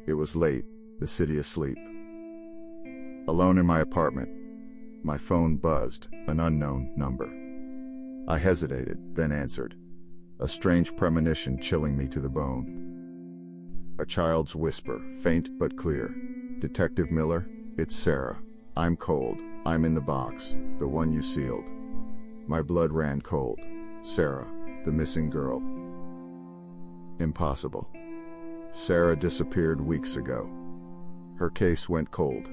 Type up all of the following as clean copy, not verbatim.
It was late, the city asleep. Alone in my apartment, my phone buzzed, an unknown number. I hesitated, then answered, a strange premonition chilling me to the bone. A child's whisper, faint but clear. "Detective Miller, it's Sarah. I'm cold. I'm in the box, the one you sealed." My blood ran cold. Sarah, the missing girl. Impossible. Sarah disappeared weeks ago. Her case went cold.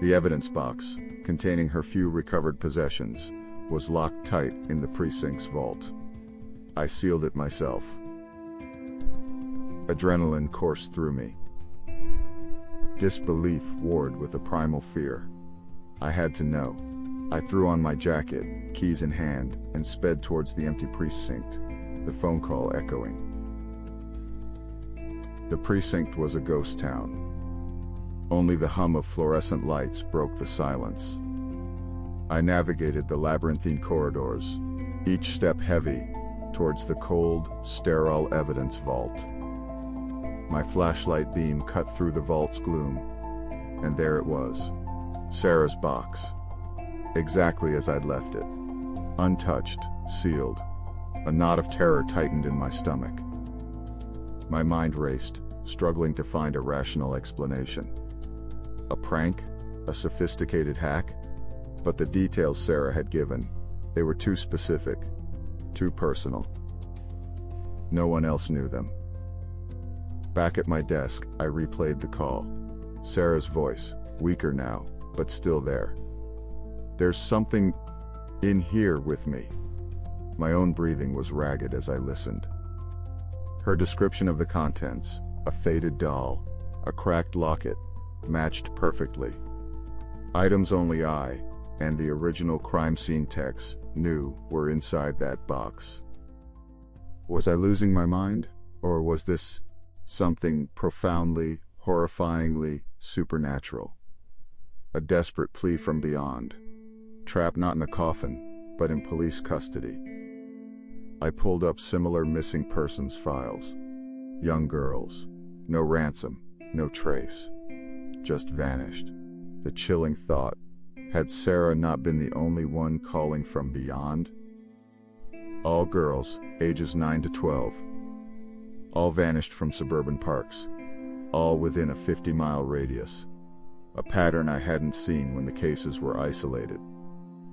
The evidence box, containing her few recovered possessions, was locked tight in the precinct's vault. I sealed it myself. Adrenaline coursed through me. Disbelief warred with a primal fear. I had to know. I threw on my jacket, keys in hand, and sped towards the empty precinct, the phone call echoing. The precinct was a ghost town. Only the hum of fluorescent lights broke the silence. I navigated the labyrinthine corridors, each step heavy, towards the cold, sterile evidence vault. My flashlight beam cut through the vault's gloom, and there it was, Sarah's box, exactly as I'd left it, untouched, sealed. A knot of terror tightened in my stomach. My mind raced, struggling to find a rational explanation. A prank? A sophisticated hack? But the details Sarah had given, they were too specific, too personal. No one else knew them. Back at my desk, I replayed the call. Sarah's voice, weaker now, but still there. "There's something in here with me." My own breathing was ragged as I listened. Her description of the contents, a faded doll, a cracked locket, matched perfectly. Items only I, and the original crime scene texts, knew were inside that box. Was I losing my mind? Or was this something profoundly, horrifyingly supernatural? A desperate plea from beyond. Trapped not in a coffin, but in police custody. I pulled up similar missing persons files. Young girls. No ransom, no trace. Just vanished. The chilling thought, had Sarah not been the only one calling from beyond? All girls, ages 9 to 12. All vanished from suburban parks. All within a 50-mile radius. A pattern I hadn't seen when the cases were isolated.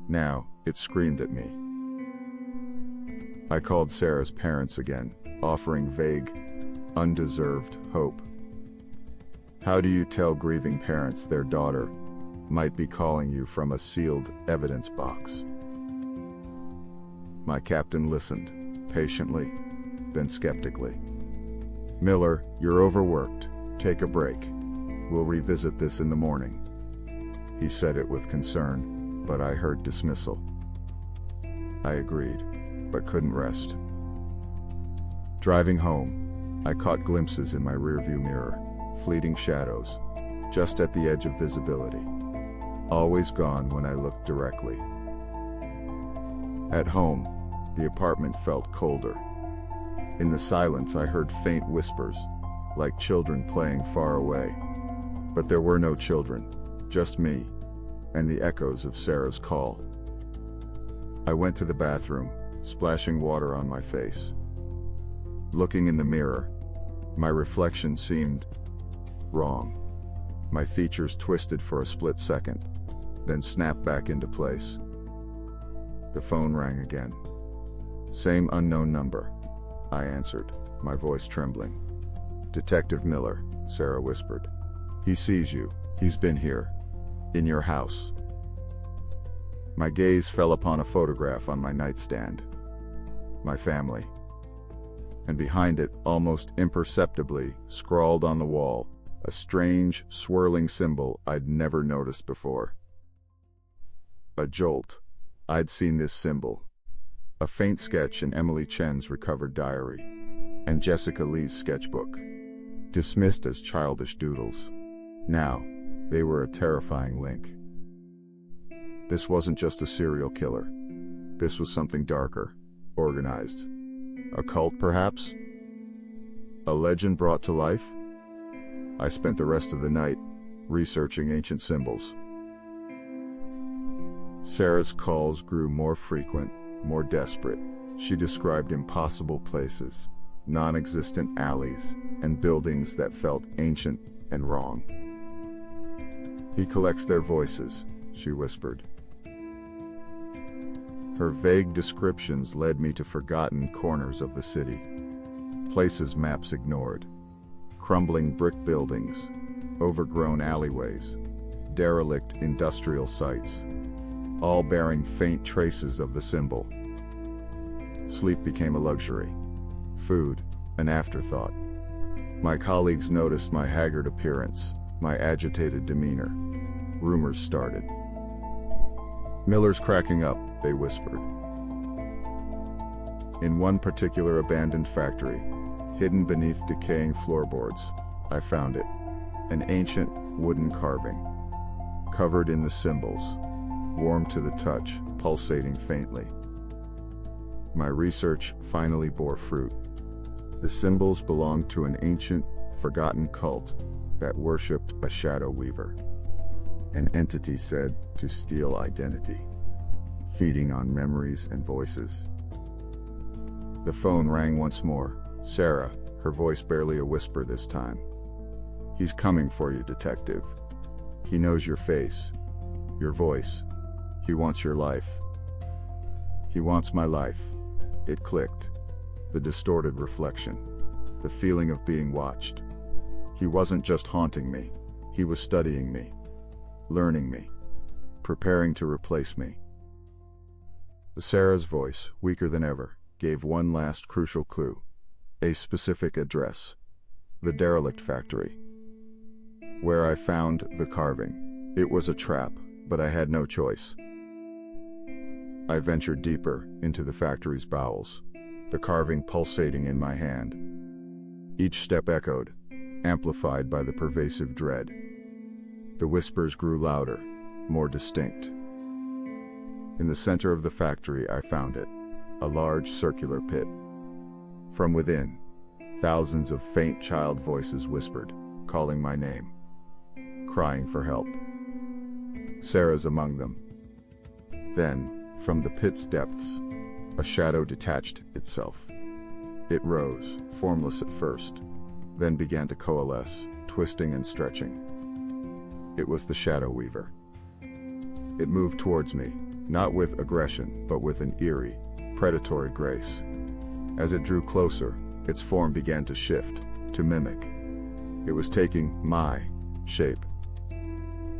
Now, it screamed at me. I called Sarah's parents again, offering vague, undeserved hope. How do you tell grieving parents their daughter might be calling you from a sealed evidence box? My captain listened, patiently, then skeptically. "Miller, you're overworked. Take a break. We'll revisit this in the morning." He said it with concern, but I heard dismissal. I agreed, but couldn't rest. Driving home, I caught glimpses in my rearview mirror, fleeting shadows, just at the edge of visibility. Always gone when I looked directly. At home, the apartment felt colder. In the silence I heard faint whispers, like children playing far away. But there were no children, just me, and the echoes of Sarah's call. I went to the bathroom, splashing water on my face. Looking in the mirror, my reflection seemed wrong. My features twisted for a split second, then snapped back into place. The phone rang again. "Same unknown number," I answered, my voice trembling. "Detective Miller," Sarah whispered. "He sees you. He's been here. In your house." My gaze fell upon a photograph on my nightstand. My family. And behind it, almost imperceptibly, scrawled on the wall, a strange, swirling symbol I'd never noticed before. A jolt. I'd seen this symbol. A faint sketch in Emily Chen's recovered diary, and Jessica Lee's sketchbook. Dismissed as childish doodles. Now, they were a terrifying link. This wasn't just a serial killer. This was something darker, organized. A cult, perhaps? A legend brought to life? I spent the rest of the night researching ancient symbols. Sarah's calls grew more frequent, more desperate. She described impossible places, non-existent alleys, and buildings that felt ancient and wrong. "He collects their voices," she whispered. Her vague descriptions led me to forgotten corners of the city, places maps ignored, crumbling brick buildings, overgrown alleyways, derelict industrial sites, all bearing faint traces of the symbol. Sleep became a luxury, food an afterthought. My colleagues noticed my haggard appearance, my agitated demeanor. Rumors started. "Miller's cracking up," they whispered. In one particular abandoned factory, hidden beneath decaying floorboards, I found it. An ancient wooden carving, covered in the symbols, warm to the touch, pulsating faintly. My research finally bore fruit. The symbols belonged to an ancient, forgotten cult that worshipped a shadow weaver, an entity said to steal identity, feeding on memories and voices. The phone rang once more. Sarah, her voice barely a whisper this time. "He's coming for you, detective. He knows your face, your voice. He wants your life." "He wants my life." It clicked. The distorted reflection, the feeling of being watched. He wasn't just haunting me, he was studying me, learning me, preparing to replace me. Sarah's voice, weaker than ever, gave one last crucial clue. A specific address. The derelict factory, where I found the carving. It was a trap, but I had no choice. I ventured deeper into the factory's bowels, the carving pulsating in my hand. Each step echoed, amplified by the pervasive dread. The whispers grew louder, more distinct. In the center of the factory I found it, a large circular pit. From within, thousands of faint child voices whispered, calling my name, crying for help. Sarah's among them. Then, from the pit's depths, a shadow detached itself. It rose, formless at first, then began to coalesce, twisting and stretching. It was the shadow weaver. It moved towards me, not with aggression, but with an eerie, predatory grace. As it drew closer, its form began to shift, to mimic. It was taking my shape.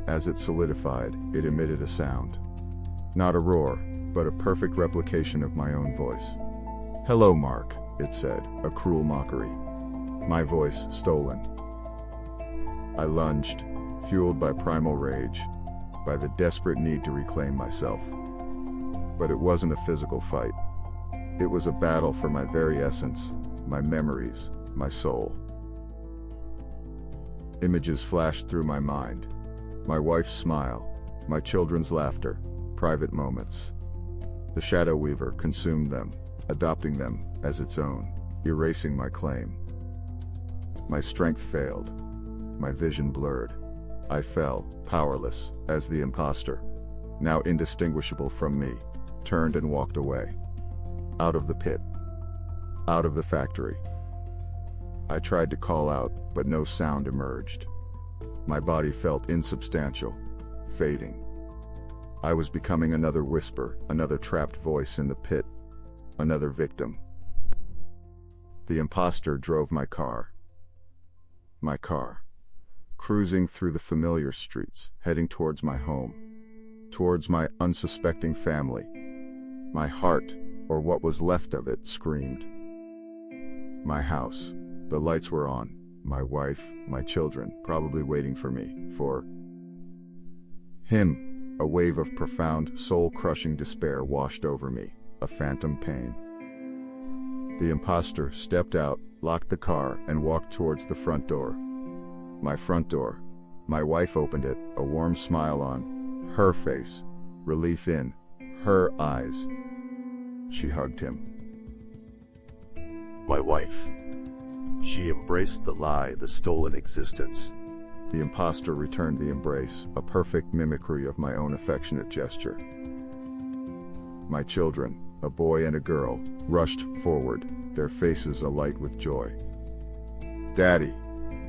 As it solidified, it emitted a sound. Not a roar, but a perfect replication of my own voice. "Hello, Mark," it said, a cruel mockery. My voice stolen. I lunged, fueled by primal rage, by the desperate need to reclaim myself. But it wasn't a physical fight. It was a battle for my very essence, my memories, my soul. Images flashed through my mind. My wife's smile, my children's laughter, private moments. The shadow weaver consumed them, adopting them as its own, erasing my claim. My strength failed. My vision blurred. I fell, powerless, as the imposter, now indistinguishable from me, turned and walked away. Out of the pit. Out of the factory. I tried to call out, but no sound emerged. My body felt insubstantial, fading. I was becoming another whisper, another trapped voice in the pit, another victim. The imposter drove my car. My car. Cruising through the familiar streets, heading towards my home, towards my unsuspecting family. My heart, or what was left of it, screamed. My house. The lights were on. My wife, my children, probably waiting for me, for him. A wave of profound, soul-crushing despair washed over me, a phantom pain. The imposter stepped out, locked the car, and walked towards the front door. My front door. My wife opened it, a warm smile on her face, relief in her eyes. She hugged him. My wife. She embraced the lie, the stolen existence. The imposter returned the embrace, a perfect mimicry of my own affectionate gesture. My children, a boy and a girl, rushed forward, their faces alight with joy. "Daddy,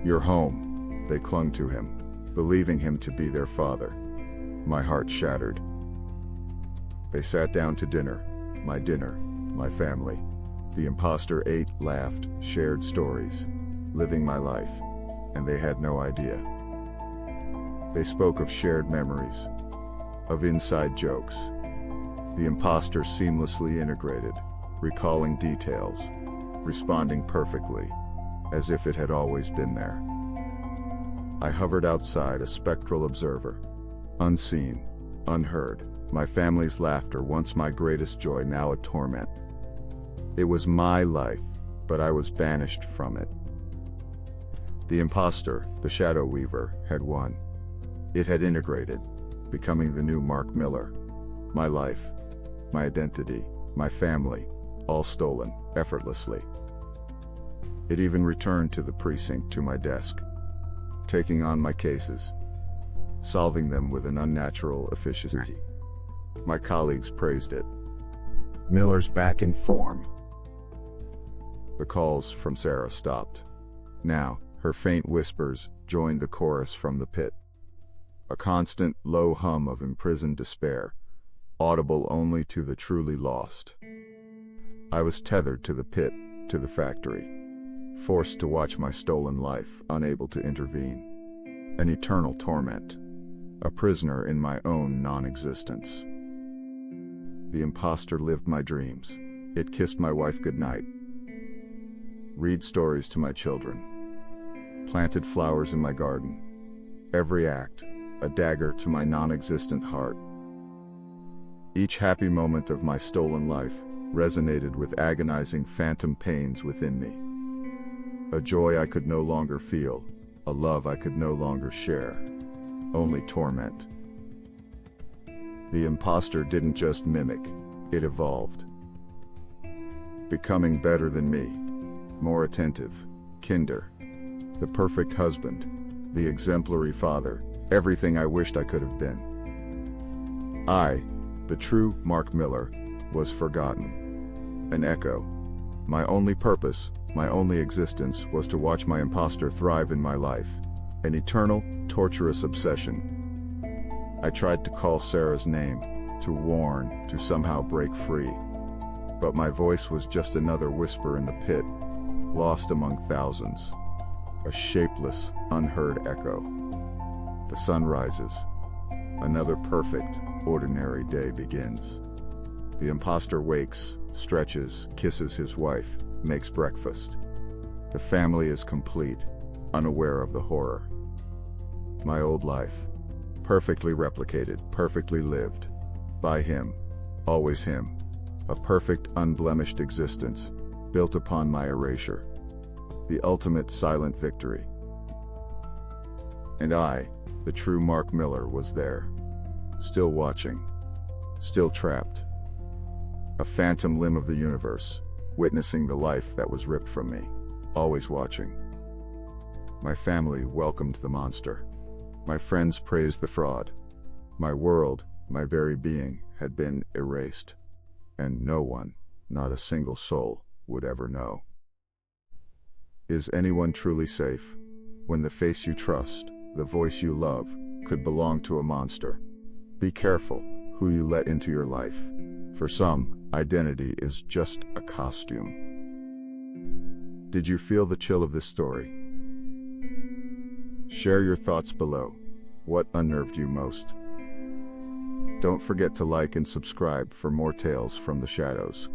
you're home." They clung to him, believing him to be their father. My heart shattered. They sat down to dinner, my family. The imposter ate, laughed, shared stories, living my life, and they had no idea. They spoke of shared memories, of inside jokes. The imposter seamlessly integrated, recalling details, responding perfectly, as if it had always been there. I hovered outside, a spectral observer, unseen, unheard, my family's laughter, once my greatest joy, now a torment. It was my life, but I was banished from it. The imposter, the shadow weaver, had won. It had integrated, becoming the new Mark Miller. My life, my identity, my family, all stolen, effortlessly. It even returned to the precinct, to my desk, taking on my cases, solving them with an unnatural efficiency. My colleagues praised it. "Miller's back in form." The calls from Sarah stopped. Now, her faint whispers joined the chorus from the pit. A constant, low hum of imprisoned despair, audible only to the truly lost. I was tethered to the pit, to the factory, forced to watch my stolen life, unable to intervene. An eternal torment, a prisoner in my own non-existence. The imposter lived my dreams. It kissed my wife goodnight, read stories to my children, planted flowers in my garden. Every act, a dagger to my non-existent heart. Each happy moment of my stolen life resonated with agonizing phantom pains within me. A joy I could no longer feel, a love I could no longer share, only torment. The imposter didn't just mimic, it evolved. Becoming better than me, more attentive, kinder, the perfect husband, the exemplary father, everything I wished I could have been. I, the true Mark Miller, was forgotten. An echo. My only purpose, my only existence, was to watch my imposter thrive in my life. An eternal, torturous obsession. I tried to call Sarah's name, to warn, to somehow break free. But my voice was just another whisper in the pit, lost among thousands. A shapeless, unheard echo. The sun rises. Another perfect, ordinary day begins. The imposter wakes, stretches, kisses his wife, makes breakfast. The family is complete, unaware of the horror. My old life, perfectly replicated, perfectly lived. By him, always him. A perfect, unblemished existence, built upon my erasure. The ultimate silent victory. And I, the true Mark Miller, was there. Still watching. Still trapped. A phantom limb of the universe, witnessing the life that was ripped from me. Always watching. My family welcomed the monster. My friends praised the fraud. My world, my very being, had been erased. And no one, not a single soul, would ever know. Is anyone truly safe when the face you trust, the voice you love, could belong to a monster? Be careful who you let into your life. For some, identity is just a costume. Did you feel the chill of this story? Share your thoughts below. What unnerved you most? Don't forget to like and subscribe for more tales from the shadows.